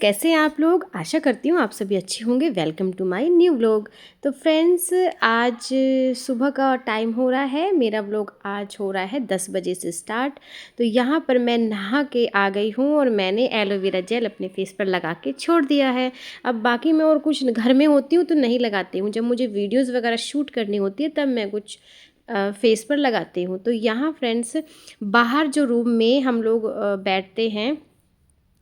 कैसे हैं आप लोग। आशा करती हूँ आप सभी अच्छे होंगे। Welcome to my new vlog. तो फ्रेंड्स, आज सुबह का टाइम हो रहा है। मेरा व्लॉग आज हो रहा है 10 बजे से स्टार्ट। तो यहाँ पर मैं नहा के आ गई हूँ और मैंने एलोवेरा जेल अपने फेस पर लगा के छोड़ दिया है। अब बाकी मैं और कुछ घर में होती हूँ तो नहीं लगाती हूँ। जब मुझे वीडियोज़ वगैरह शूट करनी होती है तब मैं कुछ फेस पर लगाती हूँ। तो यहाँ फ्रेंड्स, बाहर जो रूम में हम लोग बैठते हैं,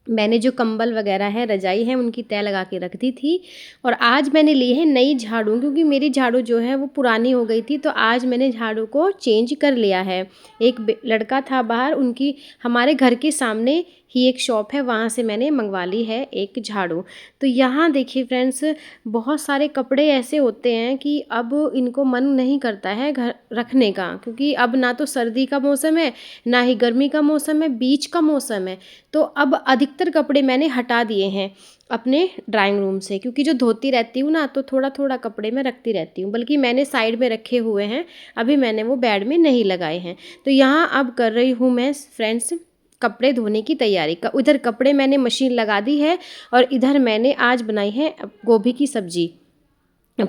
मैंने जो कंबल वगैरह है, रजाई है, उनकी तह लगा के रख दी थी। और आज मैंने ली है नई झाड़ू, क्योंकि मेरी झाड़ू जो है वो पुरानी हो गई थी। तो आज मैंने झाड़ू को चेंज कर लिया है। एक लड़का था बाहर, उनकी हमारे घर के सामने ही एक शॉप है, वहाँ से मैंने मंगवा ली है एक झाड़ू। तो यहाँ देखिए फ्रेंड्स, बहुत सारे कपड़े ऐसे होते हैं कि अब इनको मन नहीं करता है घर रखने का, क्योंकि अब ना तो सर्दी का मौसम है, ना ही गर्मी का मौसम है, बीच का मौसम है। तो अब अधिकतर कपड़े मैंने हटा दिए हैं अपने ड्राइंग रूम से, क्योंकि जो धोती रहती हूँ ना, तो थोड़ा थोड़ा कपड़े मैं रखती रहती हूँ। बल्कि मैंने साइड में रखे हुए हैं, अभी मैंने वो बेड में नहीं लगाए हैं। तो यहाँ अब कर रही हूँ मैं फ्रेंड्स कपड़े धोने की तैयारी का। उधर कपड़े मैंने मशीन लगा दी है और इधर मैंने आज बनाई है गोभी की सब्जी।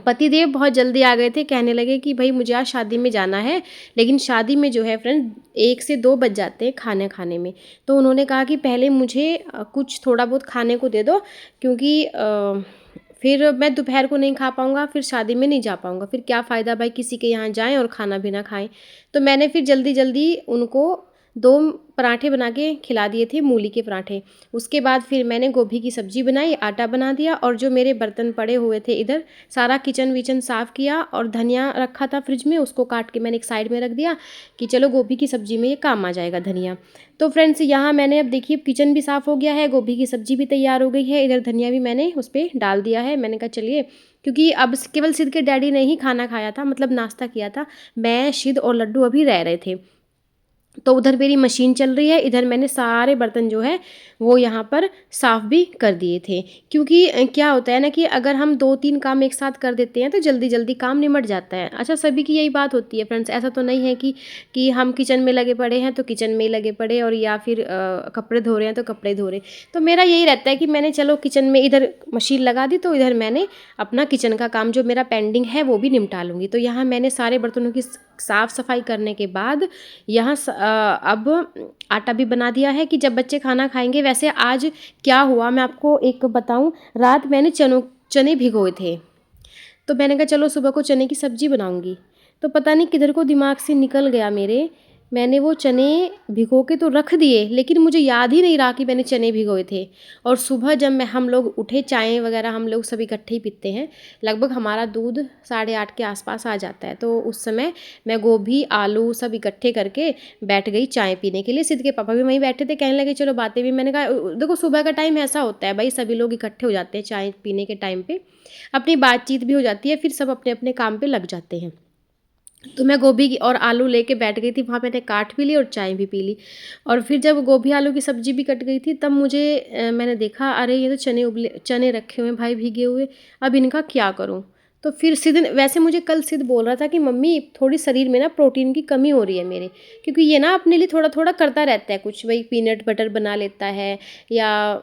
पतिदेव बहुत जल्दी आ गए थे, कहने लगे कि भाई मुझे आज शादी में जाना है। लेकिन शादी में जो है फ्रेंड 1 से 2 बज जाते हैं खाने खाने में। तो उन्होंने कहा कि पहले मुझे कुछ थोड़ा बहुत खाने को दे दो, क्योंकि फिर मैं दोपहर को नहीं खा पाऊँगा, फिर शादी में नहीं जा पाऊँगा। फिर क्या फ़ायदा भाई किसी के यहाँ जाएं और खाना भी ना खाएं। तो मैंने फिर जल्दी जल्दी उनको 2 पराठे बना के खिला दिए थे, मूली के पराठे। उसके बाद फिर मैंने गोभी की सब्ज़ी बनाई, आटा बना दिया, और जो मेरे बर्तन पड़े हुए थे इधर सारा किचन विचन साफ़ किया। और धनिया रखा था फ्रिज में, उसको काट के मैंने एक साइड में रख दिया कि चलो गोभी की सब्ज़ी में ये काम आ जाएगा धनिया। तो फ्रेंड्स, यहाँ मैंने अब देखिए किचन भी साफ़ हो गया है, गोभी की सब्ज़ी भी तैयार हो गई है, इधर धनिया भी मैंने उस पर डाल दिया है। मैंने कहा चलिए, क्योंकि अब केवल सिद्ध के डैडी ने ही खाना खाया था, मतलब नाश्ता किया था। मैं, सिद्ध और लड्डू अभी रह रहे थे। तो उधर मेरी मशीन चल रही है, इधर मैंने सारे बर्तन जो है वो यहाँ पर साफ़ भी कर दिए थे। क्योंकि क्या होता है ना कि अगर हम 2-3 काम एक साथ कर देते हैं तो जल्दी जल्दी काम निमट जाता है। अच्छा, सभी की यही बात होती है फ्रेंड्स। ऐसा तो नहीं है कि हम किचन में लगे पड़े हैं तो किचन में ही लगे पड़े, और या फिर कपड़े धो रहे हैं तो कपड़े धो रहे। तो मेरा यही रहता है कि मैंने चलो किचन में इधर मशीन लगा दी, तो इधर मैंने अपना किचन का काम जो मेरा पेंडिंग है वो भी निपटा लूँगी। तो यहाँ मैंने सारे बर्तनों की साफ़ सफाई करने के बाद यहाँ अब आटा भी बना दिया है कि जब बच्चे खाना खाएंगे। वैसे आज क्या हुआ मैं आपको एक बताऊं, रात मैंने चने भिगोए थे। तो मैंने कहा चलो सुबह को चने की सब्ज़ी बनाऊंगी। तो पता नहीं किधर को दिमाग से निकल गया मेरे, मैंने वो चने भिगो के तो रख दिए, लेकिन मुझे याद ही नहीं रहा कि मैंने चने भिगोए थे। और सुबह जब हम लोग उठे, चाय वगैरह हम लोग सब इकट्ठे ही पीते हैं, लगभग हमारा दूध 8:30 के आसपास आ जाता है। तो उस समय मैं गोभी आलू सब इकट्ठे करके बैठ गई चाय पीने के लिए। सिद्ध के पापा भी वहीं बैठे थे, कहने लगे चलो बातें भी। मैंने कहा देखो सुबह का टाइम ऐसा होता है भाई, सभी लोग इकट्ठे हो जाते हैं चाय पीने के टाइम पे, अपनी बातचीत भी हो जाती है, फिर सब अपने अपने काम पे लग जाते हैं। तो मैं गोभी की और आलू लेके बैठ गई थी वहाँ, मैंने काट भी ली और चाय भी पी ली। और फिर जब गोभी आलू की सब्ज़ी भी कट गई थी तब मुझे मैंने देखा अरे ये तो चने रखे हुए हैं भाई भीगे हुए, अब इनका क्या करूँ। तो फिर सिद्ध, वैसे मुझे कल सिद्ध बोल रहा था कि मम्मी थोड़ी शरीर में ना प्रोटीन की कमी हो रही है मेरे, क्योंकि ये ना अपने लिए थोड़ा थोड़ा करता रहता है कुछ, वही पीनट बटर बना लेता है, या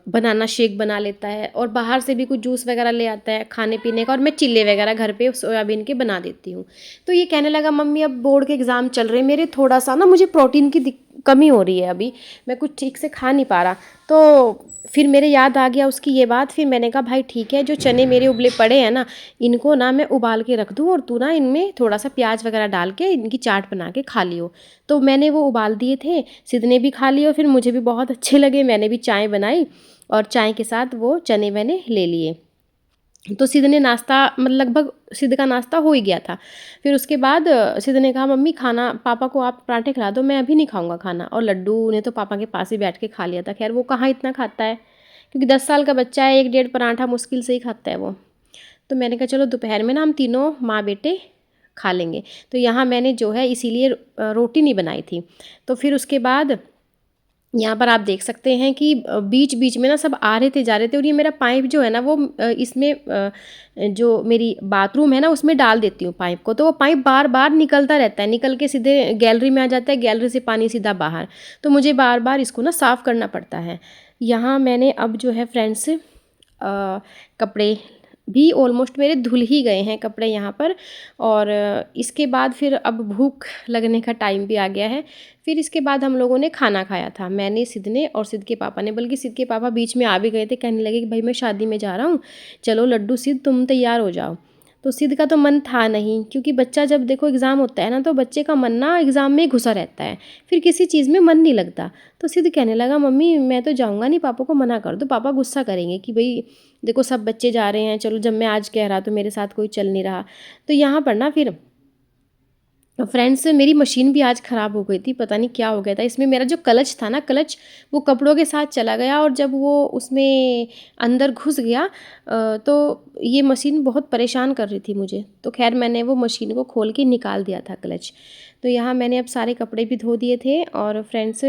बनाना शेक बना लेता है, और बाहर से भी कुछ जूस वगैरह ले आता है खाने पीने का। और मैं चिल्ले वगैरह घर पे सोयाबीन के बना देती हूँ। तो ये कहने लगा मम्मी अब बोर्ड के एग्ज़ाम चल रहे हैं मेरे, थोड़ा सा ना मुझे प्रोटीन की कमी हो रही है, अभी मैं कुछ ठीक से खा नहीं पा रहा। तो फिर मेरे याद आ गया उसकी ये बात। फिर मैंने कहा भाई ठीक है, जो चने मेरे उबले पड़े हैं ना, इनको ना मैं उबाल के रख दूँ और तू ना इनमें थोड़ा सा प्याज वगैरह डाल के इनकी चाट बना के खा लियो। तो मैंने वो उबाल दिए थे, सिद्ध ने भी खा लिए, और फिर मुझे भी बहुत अच्छे लगे। मैंने भी चाय बनाई और चाय के साथ वो चने मैंने ले लिए। तो सिद्ध ने नाश्ता, मतलब लगभग सिद्ध का नाश्ता हो ही गया था। फिर उसके बाद सिद्ध ने कहा मम्मी खाना, पापा को आप पराठे खिला दो, मैं अभी नहीं खाऊंगा खाना। और लड्डू ने तो पापा के पास ही बैठ के खा लिया था। खैर वो कहाँ इतना खाता है, क्योंकि 10 साल का बच्चा है, 1-1.5 पराठा मुश्किल से ही खाता है वो। तो मैंने कहा चलो दोपहर में ना हम तीनों माँ बेटे खा लेंगे। तो यहाँ मैंने जो है इसीलिए रोटी नहीं बनाई थी। तो फिर उसके बाद यहाँ पर आप देख सकते हैं कि बीच बीच में ना सब आ रहे थे जा रहे थे, और ये मेरा पाइप जो है ना वो इसमें जो मेरी बाथरूम है ना उसमें डाल देती हूँ पाइप को, तो वो पाइप बार बार निकलता रहता है, निकल के सीधे गैलरी में आ जाता है, गैलरी से पानी सीधा बाहर, तो मुझे बार बार इसको ना साफ़ करना पड़ता है। यहाँ मैंने अब जो है फ्रेंड्स कपड़े भी ऑलमोस्ट मेरे धुल ही गए हैं कपड़े यहाँ पर, और इसके बाद फिर अब भूख लगने का टाइम भी आ गया है। फिर इसके बाद हम लोगों ने खाना खाया था, मैंने, सिद्ध ने और सिद्ध के पापा ने, बल्कि सिद्ध के पापा बीच में आ भी गए थे, कहने लगे कि भाई मैं शादी में जा रहा हूँ, चलो लड्डू सिद्ध तुम तैयार हो जाओ। तो सिद्ध का तो मन था नहीं, क्योंकि बच्चा जब देखो एग्ज़ाम होता है ना तो बच्चे का मन ना एग्ज़ाम में घुसा रहता है, फिर किसी चीज़ में मन नहीं लगता। तो सिद्ध कहने लगा मम्मी मैं तो जाऊँगा नहीं, पापा को मना कर दो, पापा गुस्सा करेंगे कि भाई देखो सब बच्चे जा रहे हैं, चलो जब मैं आज कह रहा तो मेरे साथ कोई चल नहीं रहा। तो यहाँ पर ना फिर फ्रेंड्स मेरी मशीन भी आज ख़राब हो गई थी, पता नहीं क्या हो गया था इसमें, मेरा जो क्लच था ना, क्लच वो कपड़ों के साथ चला गया, और जब वो उसमें अंदर घुस गया तो ये मशीन बहुत परेशान कर रही थी मुझे, तो खैर मैंने वो मशीन को खोल के निकाल दिया था क्लच। तो यहाँ मैंने अब सारे कपड़े भी धो दिए थे, और फ्रेंड्स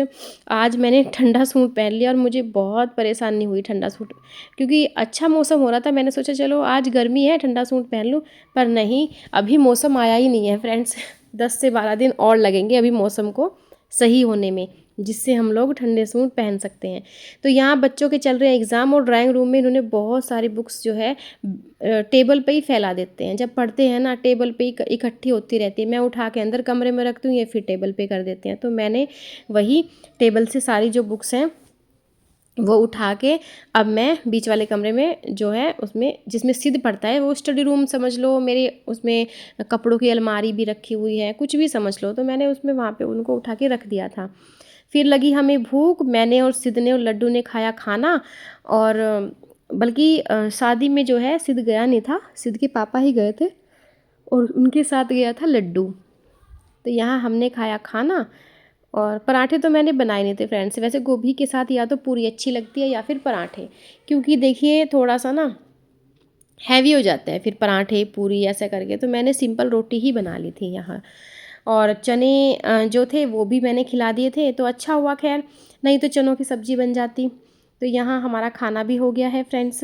आज मैंने ठंडा सूट पहन लिया, और मुझे बहुत परेशानी हुई ठंडा सूट, क्योंकि अच्छा मौसम हो रहा था, मैंने सोचा चलो आज गर्मी है ठंडा सूट पहन लूँ, पर नहीं, अभी मौसम आया ही नहीं है फ्रेंड्स। 10 से 12 दिन और लगेंगे अभी मौसम को सही होने में, जिससे हम लोग ठंडे सूट पहन सकते हैं। तो यहाँ बच्चों के चल रहे हैं एग्ज़ाम, और ड्राइंग रूम में इन्होंने बहुत सारी बुक्स जो है टेबल पे ही फैला देते हैं, जब पढ़ते हैं ना टेबल पे ही इकट्ठी होती रहती है, मैं उठा के अंदर कमरे में रखती हूँ, ये फिर टेबल पे कर देते हैं। तो मैंने वही टेबल से सारी जो बुक्स हैं वो उठा के अब मैं बीच वाले कमरे में जो है उसमें, जिसमें सिद्ध पढ़ता है, वो स्टडी रूम समझ लो, मेरे उसमें कपड़ों की अलमारी भी रखी हुई है, कुछ भी समझ लो, तो मैंने उसमें वहाँ पे उनको उठा के रख दिया था। फिर लगी हमें भूख, मैंने और सिद्ध ने और लड्डू ने खाया खाना, और बल्कि शादी में जो है सिद्ध गया नहीं था, सिद्ध के पापा ही गए थे, और उनके साथ गया था लड्डू। तो यहाँ हमने खाया खाना, और पराठे तो मैंने बनाए नहीं थे फ्रेंड्स, वैसे गोभी के साथ या तो पूरी अच्छी लगती है या फिर पराठे, क्योंकि देखिए थोड़ा सा ना हैवी हो जाता है फिर पराठे पूरी ऐसा करके, तो मैंने सिंपल रोटी ही बना ली थी यहाँ। और चने जो थे वो भी मैंने खिला दिए थे, तो अच्छा हुआ खैर, नहीं तो चनों की सब्ज़ी बन जाती। तो यहाँ हमारा खाना भी हो गया है फ्रेंड्स।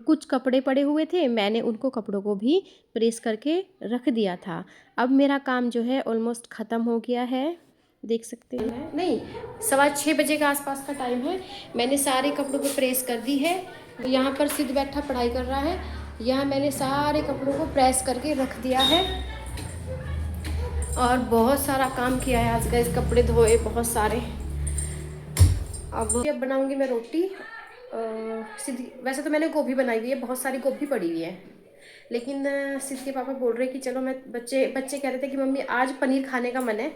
कुछ कपड़े पड़े हुए थे, मैंने उनको कपड़ों को भी प्रेस करके रख दिया था। अब मेरा काम जो है ऑलमोस्ट ख़त्म हो गया है, देख सकते हैं, नहीं 6:15 बजे के आसपास का टाइम है, मैंने सारे कपड़ों को प्रेस कर दी है। यहाँ पर सिद्ध बैठा पढ़ाई कर रहा है, यहाँ मैंने सारे कपड़ों को प्रेस करके रख दिया है, और बहुत सारा काम किया है आज, गैस कपड़े धोए बहुत सारे। अब बनाऊंगी मैं रोटी सीधी, वैसे तो मैंने गोभी बनाई हुई है, बहुत सारी गोभी पड़ी हुई है, लेकिन सिद्ध के पापा बोल रहे हैं कि चलो मैं, बच्चे बच्चे कह रहे थे कि मम्मी आज पनीर खाने का मन है,